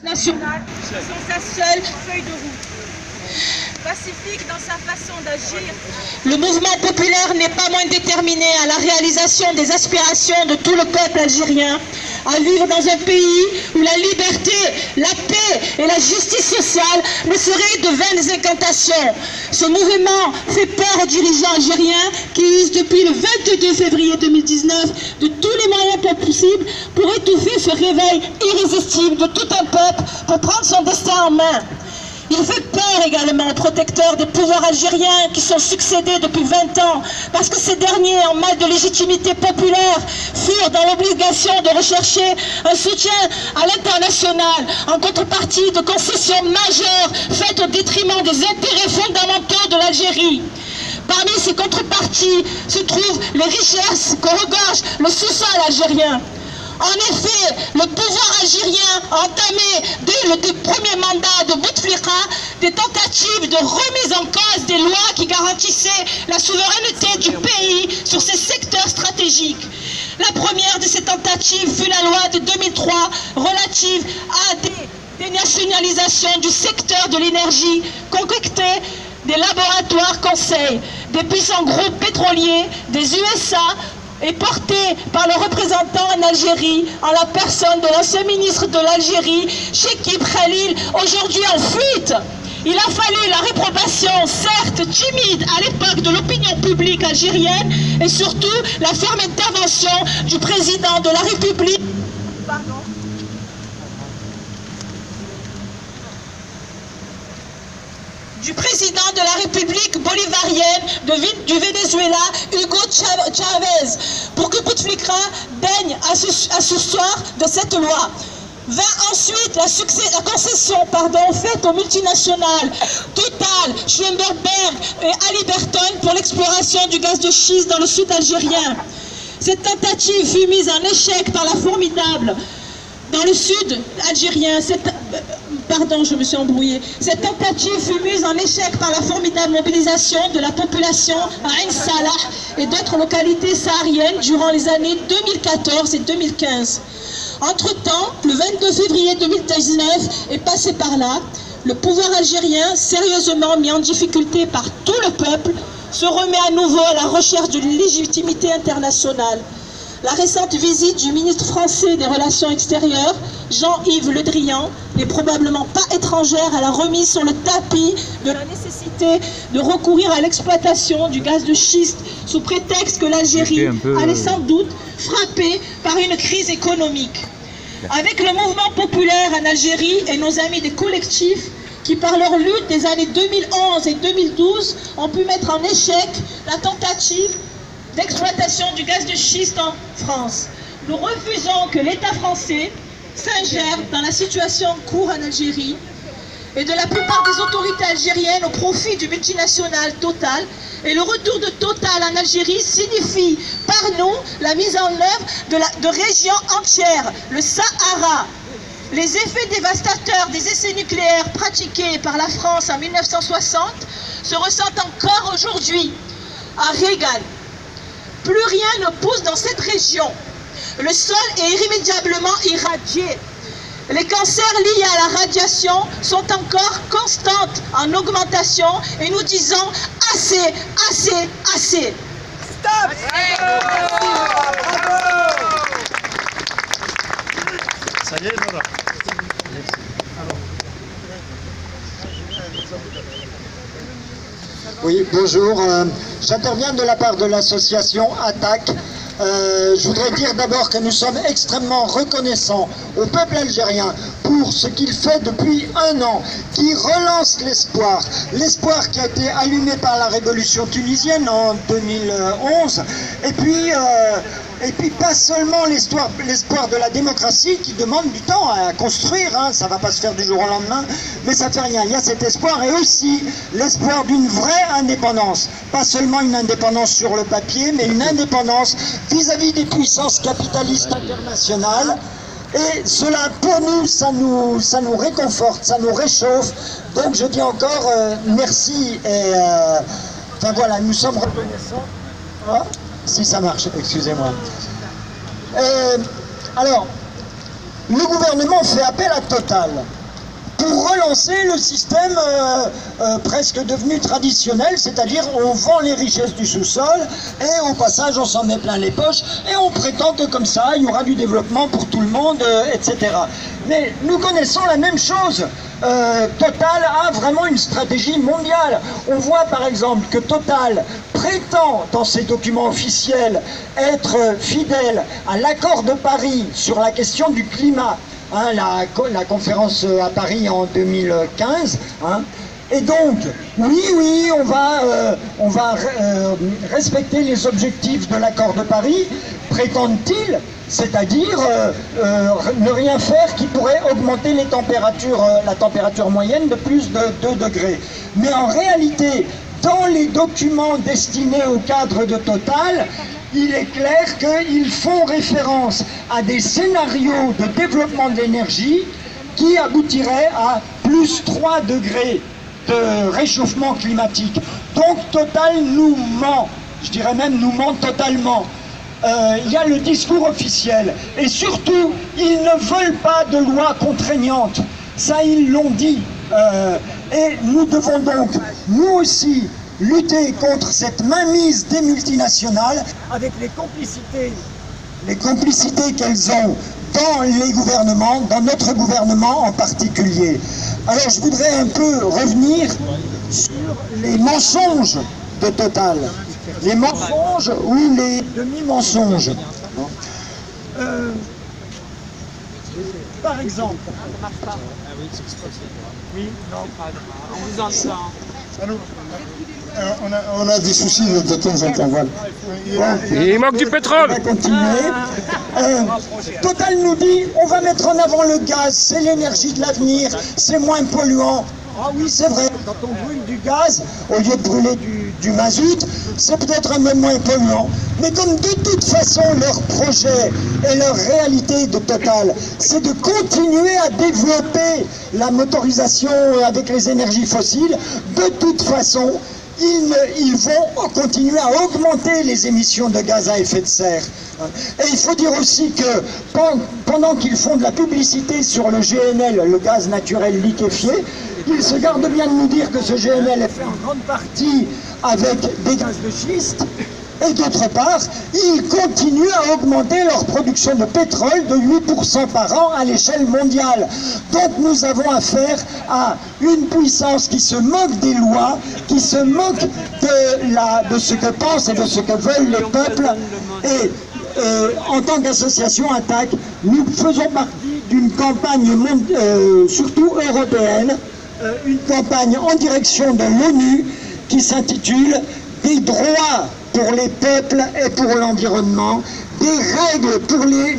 Nationale, c'est sa seule feuille de route. Pacifique dans sa façon d'agir. Le mouvement populaire n'est pas moins déterminé à la réalisation des aspirations de tout le peuple algérien, à vivre dans un pays où la liberté, la paix et la justice sociale ne seraient de vaines incantations. Ce mouvement fait peur aux dirigeants algériens qui usent depuis le 22 février 2019 de tous les moyens possibles pour étouffer ce réveil irrésistible de tout un peuple pour prendre son destin en main. Il fait peur également aux protecteurs des pouvoirs algériens qui sont succédés depuis 20 ans, parce que ces derniers, en mal de légitimité populaire, furent dans l'obligation de rechercher un soutien à l'international en contrepartie de concessions majeures faites au détriment des intérêts fondamentaux de l'Algérie. Parmi ces contreparties se trouvent les richesses que regorge le sous-sol algérien. En effet, le pouvoir algérien a entamé dès le premier mandat de Bouteflika des tentatives de remise en cause des lois qui garantissaient la souveraineté du pays sur ces secteurs stratégiques. La première de ces tentatives fut la loi de 2003 relative à des dénationalisations du secteur de l'énergie concoctée des laboratoires conseils, des puissants groupes pétroliers, des USA, est porté par le représentant en Algérie, en la personne de l'ancien ministre de l'Algérie, Chekib Khalil, aujourd'hui en fuite. Il a fallu la réprobation, certes timide à l'époque de l'opinion publique algérienne, et surtout la ferme intervention du président de la République. Du président de la République bolivarienne du Venezuela, Hugo Chavez, pour que Bouteflika daigne asseoir de cette loi. Vint ensuite la concession faite aux multinationales Total, Schlumberger et Halliburton pour l'exploration du gaz de schiste dans le sud algérien. Cette tentative fut mise en échec par la formidable dans le sud algérien. Cette tentative fut mise en échec par la formidable mobilisation de la population à Ain Salah et d'autres localités sahariennes durant les années 2014 et 2015. Entre-temps, le 22 février 2019 est passé par là. Le pouvoir algérien, sérieusement mis en difficulté par tout le peuple, se remet à nouveau à la recherche d'une légitimité internationale. La récente visite du ministre français des Relations extérieures, Jean-Yves Le Drian, n'est probablement pas étrangère à la remise sur le tapis de la nécessité de recourir à l'exploitation du gaz de schiste sous prétexte que l'Algérie allait sans doute frapper par une crise économique. Avec le mouvement populaire en Algérie et nos amis des collectifs qui, par leur lutte des années 2011 et 2012, ont pu mettre en échec la tentative d'exploitation du gaz de schiste en France. Nous refusons que l'État français s'ingère dans la situation en cours en Algérie et de la plupart des autorités algériennes au profit du multinational Total. Et le retour de Total en Algérie signifie par nous la mise en œuvre de régions entières, le Sahara. Les effets dévastateurs des essais nucléaires pratiqués par la France en 1960 se ressentent encore aujourd'hui à Régal. Plus rien ne pousse dans cette région. Le sol est irrémédiablement irradié. Les cancers liés à la radiation sont encore constantes en augmentation et nous disons assez, assez, assez. Stop! Ça y est, voilà. Oui, bonjour. J'interviens de la part de l'association ATTAC. Je voudrais dire d'abord que nous sommes extrêmement reconnaissants au peuple algérien pour ce qu'il fait depuis un an, qui relance l'espoir. L'espoir qui a été allumé par la révolution tunisienne en 2011. Et puis pas seulement l'espoir de la démocratie qui demande du temps à construire, hein, ça ne va pas se faire du jour au lendemain, mais ça ne fait rien. Il y a cet espoir et aussi l'espoir d'une vraie indépendance. Pas seulement une indépendance sur le papier, mais une indépendance vis-à-vis des puissances capitalistes internationales. Et cela, pour nous, ça nous réconforte, ça nous réchauffe. Donc je dis encore merci et enfin voilà, nous sommes reconnaissants. Si ça marche, excusez-moi. Alors, le gouvernement fait appel à Total pour relancer le système presque devenu traditionnel, c'est-à-dire on vend les richesses du sous-sol et au passage on s'en met plein les poches et on prétend que comme ça il y aura du développement pour tout le monde, etc. Mais nous connaissons la même chose. Total a vraiment une stratégie mondiale. On voit par exemple que Total prétend dans ses documents officiels être fidèle à l'accord de Paris sur la question du climat. Hein, la conférence à Paris en 2015, hein. Et donc, oui, on va respecter les objectifs de l'accord de Paris, prétendent-ils, c'est-à-dire ne rien faire qui pourrait augmenter les températures, la température moyenne de plus de 2 degrés. Mais en réalité, dans les documents destinés au cadre de Total, il est clair qu'ils font référence à des scénarios de développement de l'énergie qui aboutiraient à plus 3 degrés de réchauffement climatique. Donc Total nous ment, je dirais même nous ment totalement. Il y a le discours officiel et surtout ils ne veulent pas de loi contraignante, ça ils l'ont dit. Et nous devons donc nous aussi lutter contre cette mainmise des multinationales avec les complicités qu'elles ont dans les gouvernements, dans notre gouvernement en particulier. Alors je voudrais un peu revenir sur les mensonges de Total, les mensonges ou les demi-mensonges. Par exemple, oui, non, on vous entend. On a des soucis de temps en temps. Voilà. Il manque du pétrole. On va continuer. Total nous dit on va mettre en avant le gaz, c'est l'énergie de l'avenir, c'est moins polluant. Ah oui, c'est vrai, quand on brûle du gaz, au lieu de brûler du mazout, c'est peut-être un peu moins polluant. Mais comme de toute façon leur projet et leur réalité de Total, c'est de continuer à développer la motorisation avec les énergies fossiles, de toute façon, ils vont continuer à augmenter les émissions de gaz à effet de serre. Et il faut dire aussi que pendant qu'ils font de la publicité sur le GNL, le gaz naturel liquéfié, ils se gardent bien de nous dire que ce GNL est fait en grande partie avec des gaz de schiste. Et d'autre part, ils continuent à augmenter leur production de pétrole de 8% par an à l'échelle mondiale. Donc nous avons affaire à une puissance qui se moque des lois, qui se moque de ce que pensent et de ce que veulent les peuples. Et en tant qu'association Attac, nous faisons partie d'une campagne surtout européenne, une campagne en direction de l'ONU qui s'intitule « Des droits pour les peuples et pour l'environnement, des règles pour les